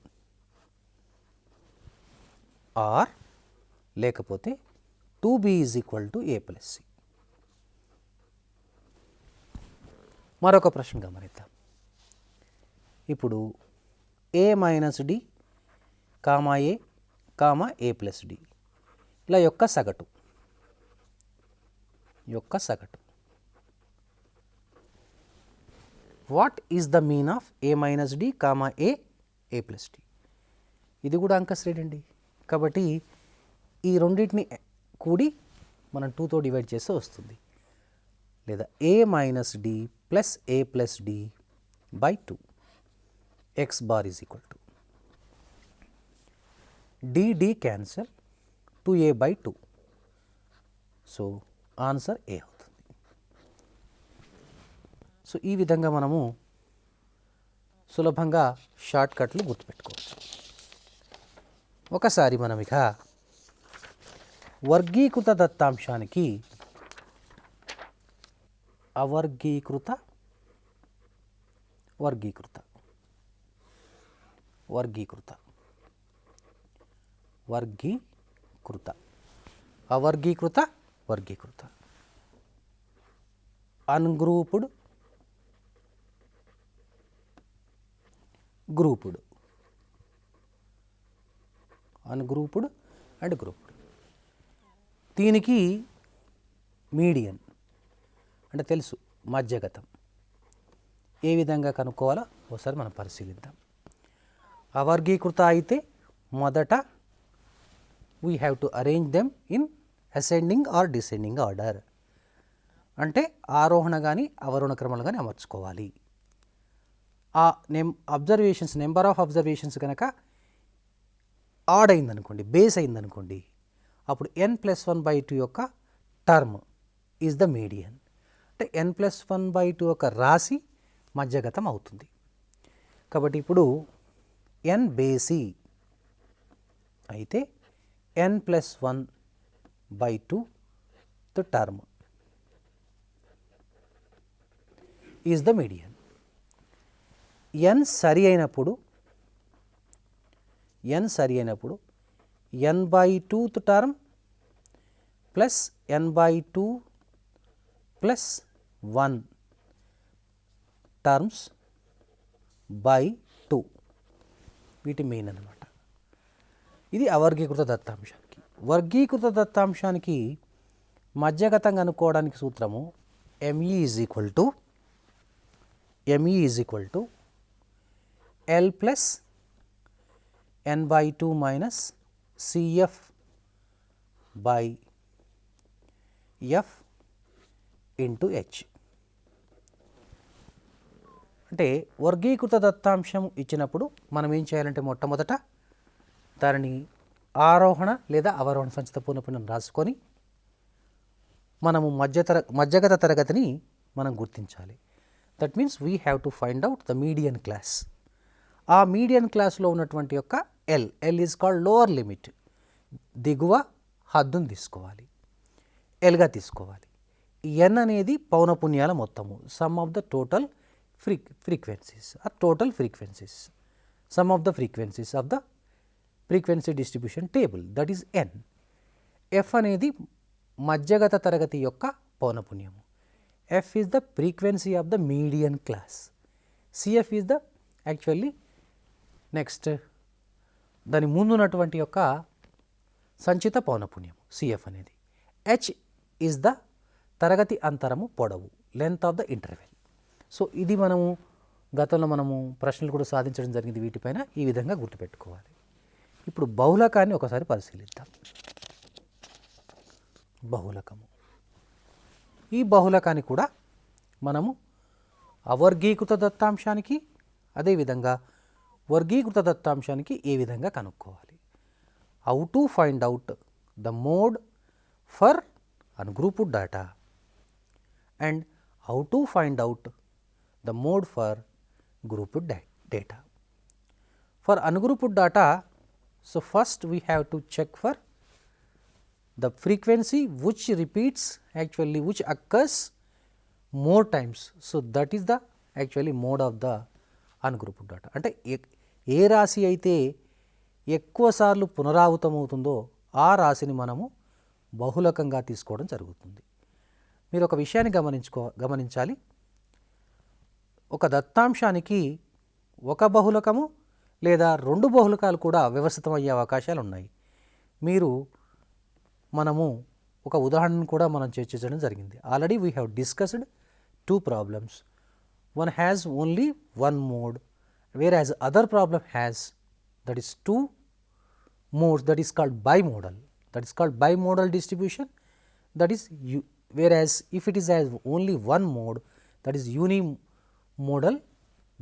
S1: or లేకపోతే 2B is equal to A plus C. మరొక ప్రశ్న గమనిద్దాం. ఇప్పుడు A minus D comma A comma A plus D ఇలా యొక్క సగటు what is the mean of A minus D comma A plus D. ఇది కూడా అంకశ్రేణి అండి. కాబట్టి ఈ రెండింటిని కూడి మనం 2తో డివైడ్ చేస్తే వస్తుంది. లేదా a minus d plus a plus d by 2 x bar is equal to d cancel 2a by 2. So answer a అవుతుంది. సో ఈ విధంగా మనము సులభంగా షార్ట్ కట్లు గుర్తుపెట్టుకోవచ్చు. ఒకసారి మనం ఇక వర్గీకృత దత్తాంశానికి అవర్గీకృత వర్గీకృత అవర్గీకృత వర్గీకృత ungrouped grouped ungrouped and grouped. దీనికి మీడియన్ అంటే తెలుసు, మధ్యగతం ఏ విధంగా కనుక్కోవాలో ఒకసారి మనం పరిశీలిద్దాం. అవర్గీకృత అయితే మొదట we have to arrange them in ascending are descending order. అంటే ఆరోహణ కానీ అవరోహణ క్రమాలు కానీ అమర్చుకోవాలి. ఆ నెంబర్ ఆఫ్ అబ్జర్వేషన్స్ కనుక ఆడ్ అయిందనుకోండి, బేస్ అయిందనుకోండి, అప్పుడు n+1/2 యొక్క టర్మ్ ఈజ్ ద మీడియన్. అంటే n+1/2 యొక్క రాశి మధ్యగతం అవుతుంది. కాబట్టి ఇప్పుడు n బేసి అయితే n+1/2 the term is the median. n సరి అయినప్పుడు n/2 term plus n/2 plus 1 terms by 2 వీటి మెయిన్ అన్నమాట. ఇది అవర్గీకృత దత్తాంశానికి. వర్గీకృత దత్తాంశానికి మధ్యగతం కనుక్కోవడానికి సూత్రము ME is equal to L plus n/2 minus CF by F into H. అంటే వర్గీకృత దత్తాంశం ఇచ్చినప్పుడు మనం ఏం చేయాలంటే మొట్టమొదట దానిని ఆరోహణ లేదా అవరోహణ సంచిత పూర్ణపిండం రాసుకొని మనము మధ్యగత తరగతిని మనం గుర్తించాలి. That means we have to find out the median class. ఆ మీడియన్ క్లాస్లో ఉన్నటువంటి యొక్క L is called lower limit, దిగువ హద్దును తీసుకోవాలి, ఎల్గా తీసుకోవాలి. ఎన్ అనేది పౌనపున్యాల మొత్తము, some of the total frequencies or total frequencies, sum of the frequencies of the frequency distribution table, that is n. F అనేది మధ్యగత తరగతి యొక్క పౌనపున్యము. F is the frequency of the median class. CF is the actually next దాని ముందున్నటువంటి యొక్క సంచిత పౌనపున్యము CF అనేది. H is the తరగతి అంతరము పొడవు, length of the interval. So ఇది మనము గతంలో మనము ప్రశ్నలు కూడా సాధించడం జరిగింది వీటిపైన. ఈ విధంగా గుర్తుపెట్టుకోవాలి. ఇప్పుడు బహుళకాన్ని ఒకసారి పరిశీలిద్దాం. బహుళకము, ఈ బహుళకాన్ని కూడా మనము అవర్గీకృత దత్తాంశానికి అదేవిధంగా వర్గీకృత దత్తాంశానికి ఏ విధంగా కనుక్కోవాలి. How to find out the mode for ungrouped data and how to find out the mode for grouped data. For ungrouped data, so first we have to check for the frequency which repeats, actually which occurs more times. So that is the actually mode of the ungrouped data. అంటే ఏ రాశి అయితే ఎక్కువ సార్లు పునరావృతమవుతుందో ఆ రాశిని మనము బహుళకంగా తీసుకోవడం జరుగుతుంది. మీరు ఒక విషయాన్ని గమనించాలి. ఒక దత్తాంశానికి ఒక బహుళకము లేదా రెండు బహుళకాలు కూడా వ్యవస్థితం అయ్యే అవకాశాలు ఉన్నాయి. మనము ఒక ఉదాహరణను కూడా మనం చర్చించడం జరిగింది. Already we have discussed 2 problems. One has only one mode, whereas other problem has that is 2 modes, that is called bimodal. That is called bimodal distribution. That is whereas if it is as only one mode, that is unimodal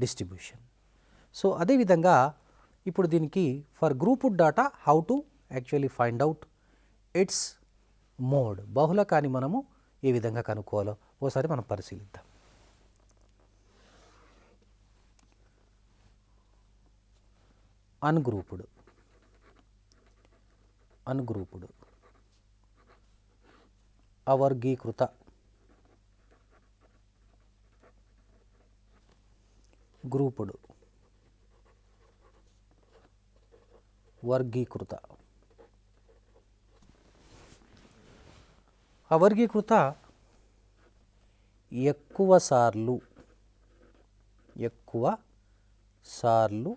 S1: distribution. So అదే విధంగా ఇప్పుడు దీనికి for grouped data how to actually find out its mode, బహుళకాన్ని మనము ఏ విధంగా కనుక్కోవాలో ఓసారి మనం పరిశీలిద్దాం. Ungrouped అవర్గీకృత grouped వర్గీకృత. అవర్గీకృత ఎక్కువ సార్లు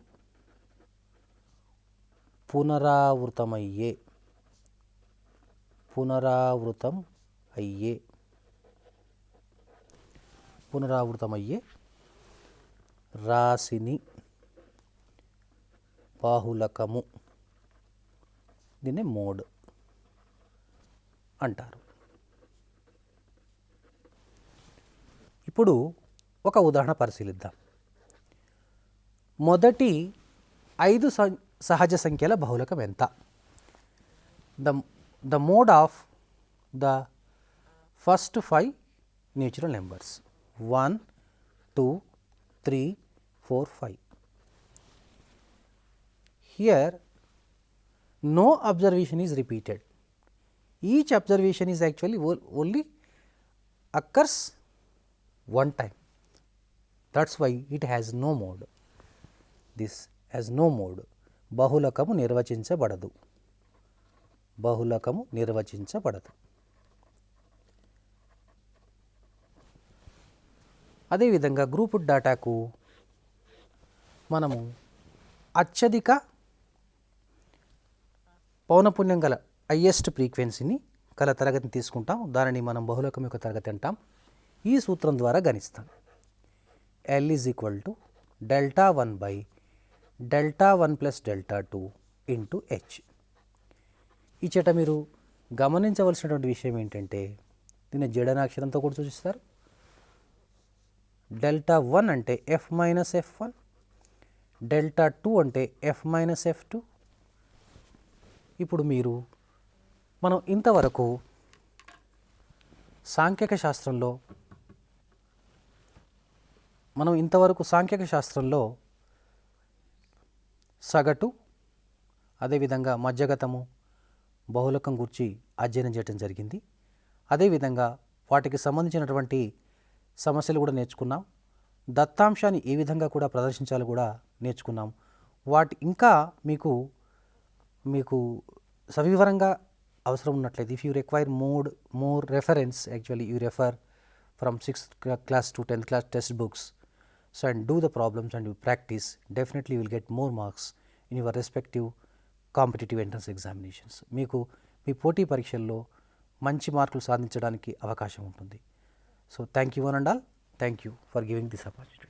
S1: పునరావృతం అయ్యే రాశిని బాహుళకము, దీన్నే మోడ్ అంటారు. ఇప్పుడు ఒక ఉదాహరణ పరిశీలిద్దాం. మొదటి 5 సహజ సంఖ్యల బహుళకం ఎంత? The mode of the first 5 natural numbers 1, 2, 3, 4, 5. Here no observation is repeated. Each observation is actually only occurs one time. That's why it has no mode. This has no mode. బహుళకము నిర్వచించబడదు. అదేవిధంగా గ్రూప్డ్ డాటాకు మనము అత్యధిక పౌనపున్యం గల highest ఫ్రీక్వెన్సీని గల తరగతిని తీసుకుంటాం. దానిని మనం బహుళకం యొక్క తరగతి అంటాం. ఈ సూత్రం ద్వారా గణిస్తాం. L is equal to delta 1 by delta 1 plus delta 2 into H. ఈ చేట మీరు గమనించవలసినటువంటి విషయం ఏంటంటే దీన్ని జడనాక్షరంతో కూడా సూచిస్తారు. డెల్టా 1 అంటే F మైనస్ F1, డెల్టా 2 అంటే F మైనస్ F2. ఇప్పుడు మనం ఇంతవరకు సాంఖ్యక శాస్త్రంలో సగటు, అదేవిధంగా మధ్యగతము, బహుళకం గురించి అధ్యయనం చేయడం జరిగింది. అదేవిధంగా వాటికి సంబంధించినటువంటి సమస్యలు కూడా నేర్చుకున్నాం. దత్తాంశాన్ని ఏ విధంగా కూడా ప్రదర్శించాలో కూడా నేర్చుకున్నాం. ఇంకా మీకు సవివరంగా అవసరం ఉన్నట్లయితే if you require more reference, actually you refer from 6th class to 10th class text books. So and do the problems and you practice, definitely you will get more marks in your respective competitive entrance examinations. మీకు మీ పోటీ పరీక్షల్లో మంచి మార్కులు సాధించడానికి అవకాశం ఉంటుంది. So thank you one and all. Thank you for giving this opportunity.